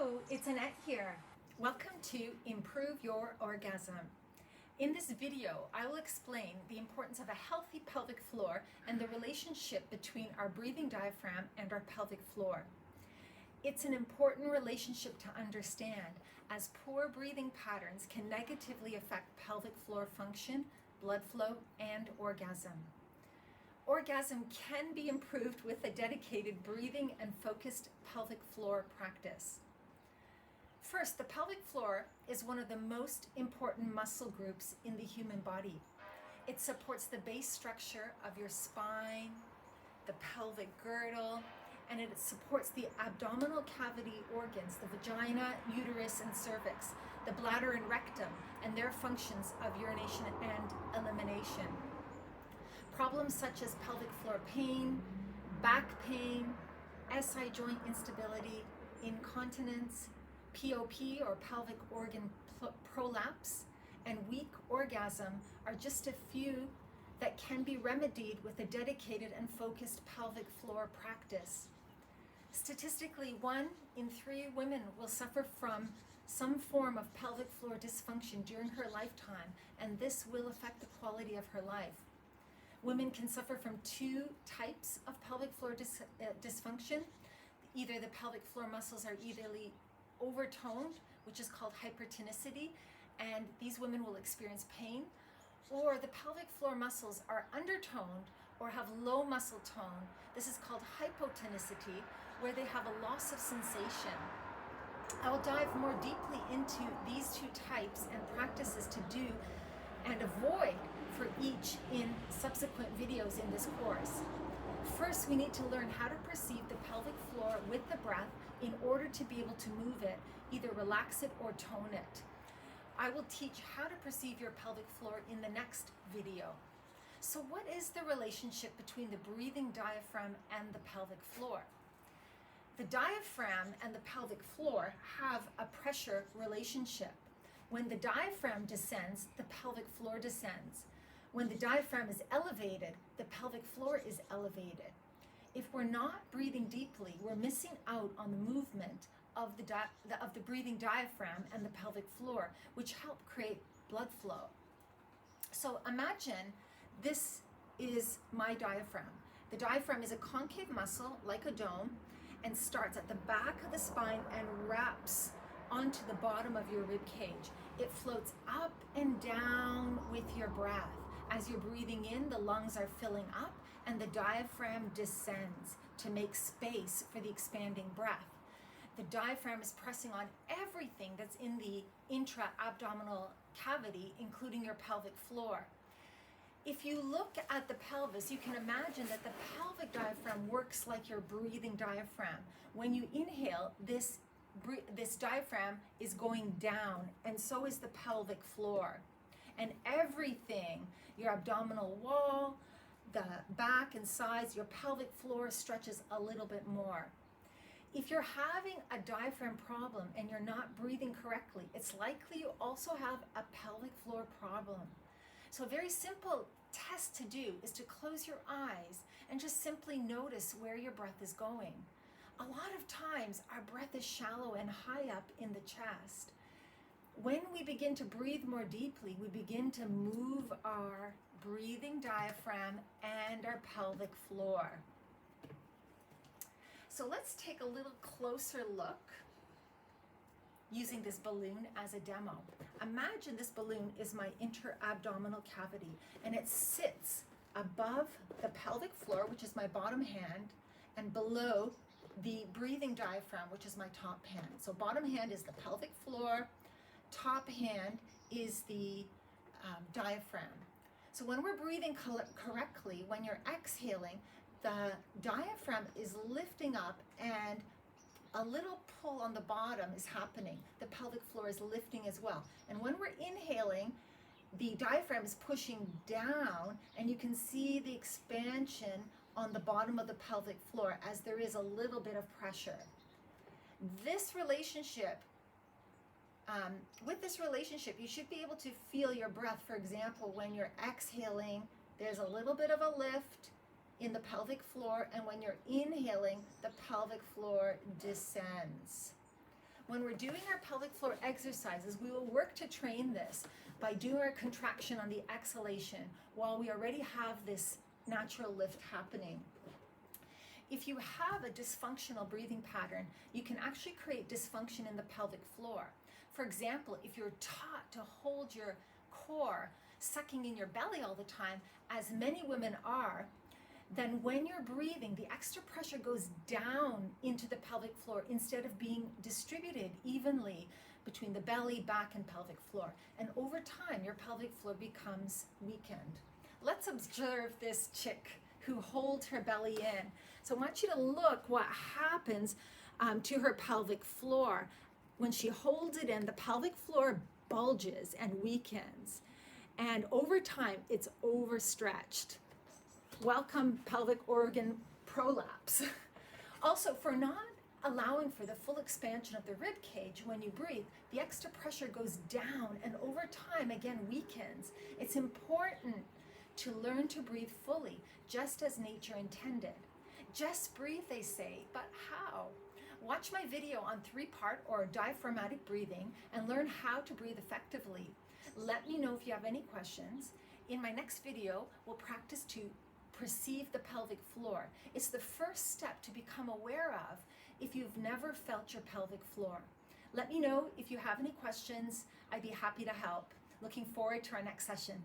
Hello, it's Annette here. Welcome to Improve Your Orgasm. In this video, I will explain the importance of a healthy pelvic floor and the relationship between our breathing diaphragm and our pelvic floor. It's an important relationship to understand, as poor breathing patterns can negatively affect pelvic floor function, blood flow, and orgasm. Orgasm can be improved with a dedicated breathing and focused pelvic floor practice. First, the pelvic floor is one of the most important muscle groups in the human body. It supports the base structure of your spine, the pelvic girdle, and it supports the abdominal cavity organs, the vagina, uterus, and cervix, the bladder and rectum, and their functions of urination and elimination. Problems such as pelvic floor pain, back pain, SI joint instability, incontinence, POP or pelvic organ prolapse, and weak orgasm are just a few that can be remedied with a dedicated and focused pelvic floor practice. Statistically, 1 in 3 women will suffer from some form of pelvic floor dysfunction during her lifetime, and this will affect the quality of her life. Women can suffer from 2 types of pelvic floor dysfunction. Either the pelvic floor muscles are easily overtoned, which is called hypertonicity, and these women will experience pain, or the pelvic floor muscles are undertoned or have low muscle tone. This is called hypotonicity, where they have a loss of sensation. I will dive more deeply into these 2 types and practices to do and avoid for each in subsequent videos in this course. First, we need to learn how to perceive the pelvic floor with the breath in order to be able to move it, either relax it or tone it. I will teach how to perceive your pelvic floor in the next video. So what is the relationship between the breathing diaphragm and the pelvic floor? The diaphragm and the pelvic floor have a pressure relationship. When the diaphragm descends, the pelvic floor descends. When the diaphragm is elevated, the pelvic floor is elevated. If we're not breathing deeply, we're missing out on the movement of the breathing diaphragm and the pelvic floor, which help create blood flow. So imagine this is my diaphragm. The diaphragm is a concave muscle like a dome and starts at the back of the spine and wraps onto the bottom of your rib cage. It floats up and down with your breath. As you're breathing in, the lungs are filling up and the diaphragm descends to make space for the expanding breath. The diaphragm is pressing on everything that's in the intra-abdominal cavity, including your pelvic floor. If you look at the pelvis, you can imagine that the pelvic diaphragm works like your breathing diaphragm. When you inhale, this diaphragm is going down, and so is the pelvic floor. And everything, your abdominal wall, the back and sides, your pelvic floor stretches a little bit more. If you're having a diaphragm problem and you're not breathing correctly, it's likely you also have a pelvic floor problem. So a very simple test to do is to close your eyes and just simply notice where your breath is going. A lot of times our breath is shallow and high up in the chest. When we begin to breathe more deeply, we begin to move our breathing diaphragm and our pelvic floor. So let's take a little closer look using this balloon as a demo. Imagine this balloon is my intra-abdominal cavity, and it sits above the pelvic floor, which is my bottom hand, and below the breathing diaphragm, which is my top hand. So bottom hand is the pelvic floor, top hand is the diaphragm. So when we're breathing correctly, when you're exhaling, the diaphragm is lifting up and a little pull on the bottom is happening. The pelvic floor is lifting as well. And when we're inhaling, the diaphragm is pushing down, and you can see the expansion on the bottom of the pelvic floor as there is a little bit of pressure. With this relationship, you should be able to feel your breath. For example, when you're exhaling, there's a little bit of a lift in the pelvic floor, and when you're inhaling, the pelvic floor descends. When we're doing our pelvic floor exercises, we will work to train this by doing our contraction on the exhalation while we already have this natural lift happening. If you have a dysfunctional breathing pattern, you can actually create dysfunction in the pelvic floor. For example, if you're taught to hold your core sucking in your belly all the time, as many women are, then when you're breathing, the extra pressure goes down into the pelvic floor instead of being distributed evenly between the belly, back, and pelvic floor. And over time, your pelvic floor becomes weakened. Let's observe this chick who holds her belly in. So I want you to look what happens to her pelvic floor. When she holds it in, the pelvic floor bulges and weakens. And over time, it's overstretched. Welcome pelvic organ prolapse. Also, for not allowing for the full expansion of the rib cage when you breathe, the extra pressure goes down and over time again weakens. It's important to learn to breathe fully, just as nature intended. Just breathe, they say, but how? Watch my video on 3-part or diaphragmatic breathing and learn how to breathe effectively. Let me know if you have any questions. In my next video, we'll practice to perceive the pelvic floor. It's the first step to become aware of if you've never felt your pelvic floor. Let me know if you have any questions. I'd be happy to help. Looking forward to our next session.